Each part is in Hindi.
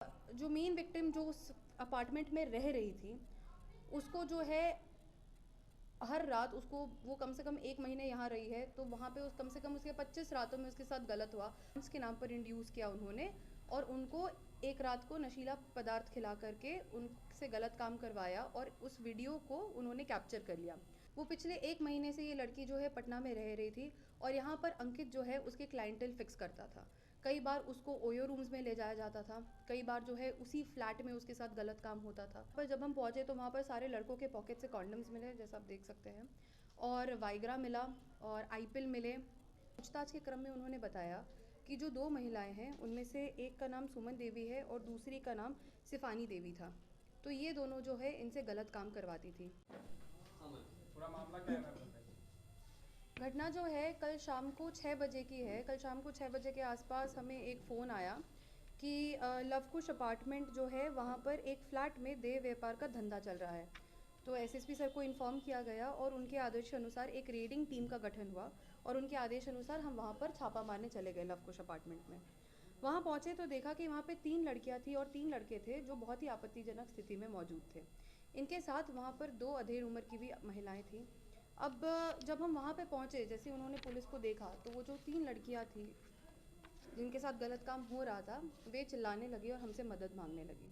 जो मेन विक्टिम जो उस अपार्टमेंट में रह रही थी उसको जो है हर रात उसको वो कम से कम 1 महीने यहाँ रही है, तो वहाँ पे कम से कम उसके 25 रातों में उसके साथ गलत हुआ। उसके नाम पर इंड्यूस किया उन्होंने और उनको एक रात को नशीला पदार्थ खिला करके उनसे गलत काम करवाया और उस वीडियो को उन्होंने कैप्चर कर लिया। वो पिछले 1 महीने से ये लड़की जो है पटना में रह रही थी और यहाँ पर अंकित जो है उसके क्लाइंटल फिक्स करता था। कई बार उसको ओयो रूम्स में ले जाया जाता था, कई बार जो है उसी फ्लैट में उसके साथ गलत काम होता था। पर जब हम पहुँचे तो वहाँ पर सारे लड़कों के पॉकेट से कॉन्डम्स मिले, जैसा आप देख सकते हैं, और वाइग्रा मिला और आईपिल मिले। पूछताछ के क्रम में उन्होंने बताया कि जो 2 महिलाएं हैं उनमें से एक का नाम सुमन देवी है और दूसरी का नाम सिफानी देवी था। तो ये दोनों जो है इनसे गलत काम करवाती थी। पूरा मामला क्या है? घटना जो है कल शाम को 6 बजे की है। कल शाम को 6 बजे के आसपास हमें एक फ़ोन आया कि लवकुश अपार्टमेंट जो है वहाँ पर एक फ़्लैट में देह व्यापार का धंधा चल रहा है। तो एसएसपी सर को इन्फॉर्म किया गया और उनके आदेश अनुसार एक रेडिंग टीम का गठन हुआ और उनके आदेश अनुसार हम वहाँ पर छापा मारने चले गए लवकुश अपार्टमेंट में। वहाँ पहुँचे तो देखा कि वहाँ पे 3 लड़कियाँ थी और 3 लड़के थे जो बहुत ही आपत्तिजनक स्थिति में मौजूद थे। इनके साथ वहाँ पर 2 अधेड़ उम्र की भी महिलाएं थीं। अब जब हम वहाँ पे पहुँचे, जैसे उन्होंने पुलिस को देखा तो वो जो 3 लड़कियाँ थी जिनके साथ गलत काम हो रहा था, वे चिल्लाने लगी और हमसे मदद मांगने लगी।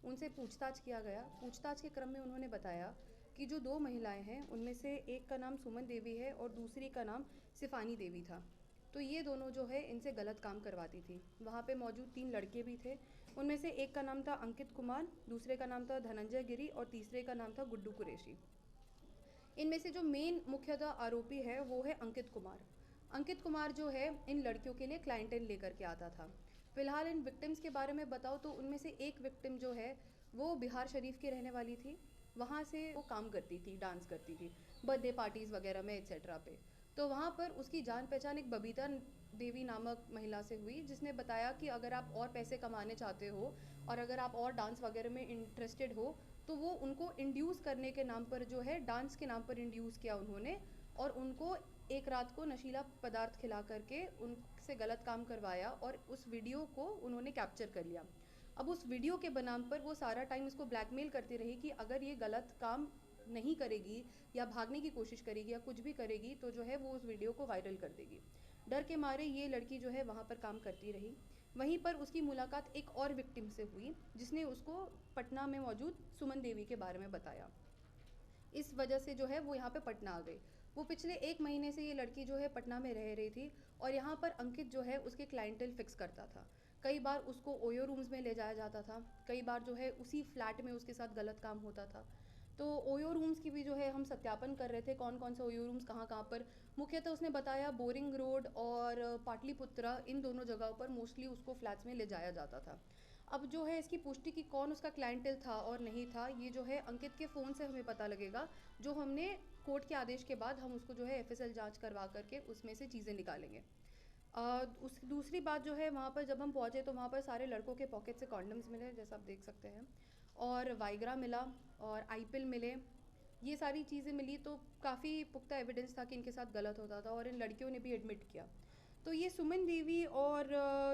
उनसे पूछताछ किया गया। पूछताछ के क्रम में उन्होंने बताया कि जो 2 महिलाएं हैं उनमें से एक का नाम सुमन देवी है और दूसरी का नाम सिफानी देवी था। तो ये दोनों जो है इनसे गलत काम करवाती थी। वहाँ पे मौजूद 3 लड़के भी थे। उनमें से एक का नाम था अंकित कुमार, दूसरे का नाम था धनंजय गिरी और तीसरे का नाम था गुड्डू कुरैशी। इनमें से जो मेन मुख्यतः आरोपी है वो है अंकित कुमार। अंकित कुमार जो है इन लड़कियों के लिए क्लाइंटेल लेकर के आता था। फिलहाल इन विक्टिम्स के बारे में बताओ तो उनमें से एक विक्टिम जो है वो बिहार शरीफ की रहने वाली थी। वहाँ से वो काम करती थी, डांस करती थी बर्थडे पार्टीज़ वगैरह में एक्सेट्रा पे। तो वहाँ पर उसकी जान पहचान एक बबीता देवी नामक महिला से हुई, जिसने बताया कि अगर आप और पैसे कमाने चाहते हो और अगर आप और डांस वगैरह में इंटरेस्टेड हो तो वो उनको इंड्यूस करने के नाम पर जो है डांस के नाम पर इंड्यूस किया उन्होंने और उनको एक रात को नशीला पदार्थ खिला करके उनसे गलत काम करवाया और उस वीडियो को उन्होंने कैप्चर कर लिया। अब उस वीडियो के बनाम पर वो सारा टाइम इसको ब्लैकमेल करती रही कि अगर ये गलत काम नहीं करेगी या भागने की कोशिश करेगी या कुछ भी करेगी तो जो है वो उस वीडियो को वायरल कर देगी। डर के मारे ये लड़की जो है वहाँ पर काम करती रही। वहीं पर उसकी मुलाकात एक और विक्टिम से हुई जिसने उसको पटना में मौजूद सुमन देवी के बारे में बताया। इस वजह से जो है वो यहाँ पे पटना आ गई। वो पिछले 1 महीने से ये लड़की जो है पटना में रह रही थी और यहाँ पर अंकित जो है उसके क्लाइंटल फिक्स करता था। कई बार उसको ओयो रूम्स में ले जाया जाता था, कई बार जो है उसी फ्लैट में उसके साथ गलत काम होता था। तो ओयो रूम्स की भी जो है हम सत्यापन कर रहे थे, कौन कौन से ओयो रूम्स कहाँ कहाँ पर। मुख्यतः उसने बताया बोरिंग रोड और पाटलिपुत्रा, इन दोनों जगहों पर मोस्टली उसको फ्लैट्स में ले जाया जाता था। अब जो है इसकी पुष्टि की कौन उसका क्लाइंटल था और नहीं था, ये जो है अंकित के फ़ोन से हमें पता लगेगा, जो हमने कोर्ट के आदेश के बाद हम उसको जो है एफएसएल जांच करवा करके उसमें से चीज़ें निकालेंगे। उस दूसरी बात जो है, वहाँ पर जब हम पहुँचे तो वहाँ पर सारे लड़कों के पॉकेट से कॉन्डम्स मिले, जैसा आप देख सकते हैं, और वाइग्रा मिला और आईपिल मिले। ये सारी चीज़ें मिली तो काफ़ी पुख्ता एविडेंस था कि इनके साथ गलत होता था और इन लड़कियों ने भी एडमिट किया। तो ये सुमन देवी और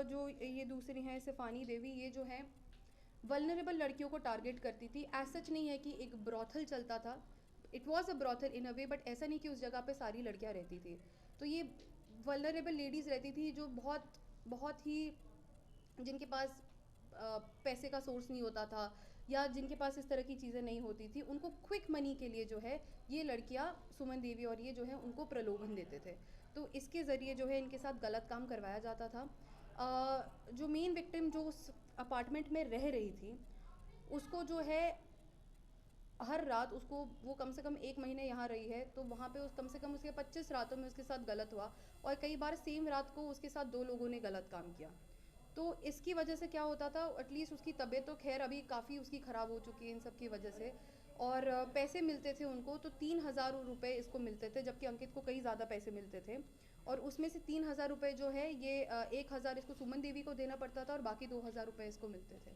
जो ये दूसरी हैं सिफानी देवी, ये जो हैं वल्नरेबल लड़कियों को टारगेट करती थी। एज सच नहीं है कि एक ब्रॉथल चलता था, it was a brothel in a way, but ऐसा नहीं कि उस जगह पे सारी लड़कियां रहती थी। तो ये वल्नरेबल लेडीज़ रहती थी जो बहुत बहुत ही, जिनके पास पैसे का सोर्स नहीं होता था या जिनके पास इस तरह की चीज़ें नहीं होती थी, उनको क्विक मनी के लिए जो है ये लड़कियां सुमन देवी और ये जो है उनको प्रलोभन देते थे। तो इसके ज़रिए जो है इनके साथ गलत काम करवाया जाता था। जो मेन विक्टिम जो उस अपार्टमेंट में रह रही थी उसको जो है हर रात उसको वो कम से कम 1 महीने यहाँ रही है, तो वहाँ पे कम से कम उसके 25 रातों में उसके साथ गलत हुआ और कई बार सेम रात को उसके साथ 2 लोगों ने गलत काम किया। तो इसकी वजह से क्या होता था, एटलीस्ट उसकी तबीयत तो खैर अभी काफ़ी उसकी ख़राब हो चुकी है इन सब की वजह से, और पैसे मिलते थे उनको तो 3,000 रुपये इसको मिलते थे, जबकि अंकित को कई ज़्यादा पैसे मिलते थे। और उसमें से 3,000 रुपये जो है ये 1,000 इसको सुमन देवी को देना पड़ता था और बाकी 2,000 रुपये इसको मिलते थे।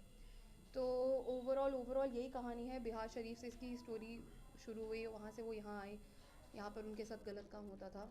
तो ओवरऑल यही कहानी है। बिहार शरीफ से इसकी स्टोरी शुरू हुई, वहाँ से वो यहाँ आई, यहाँ पर उनके साथ गलत काम होता था।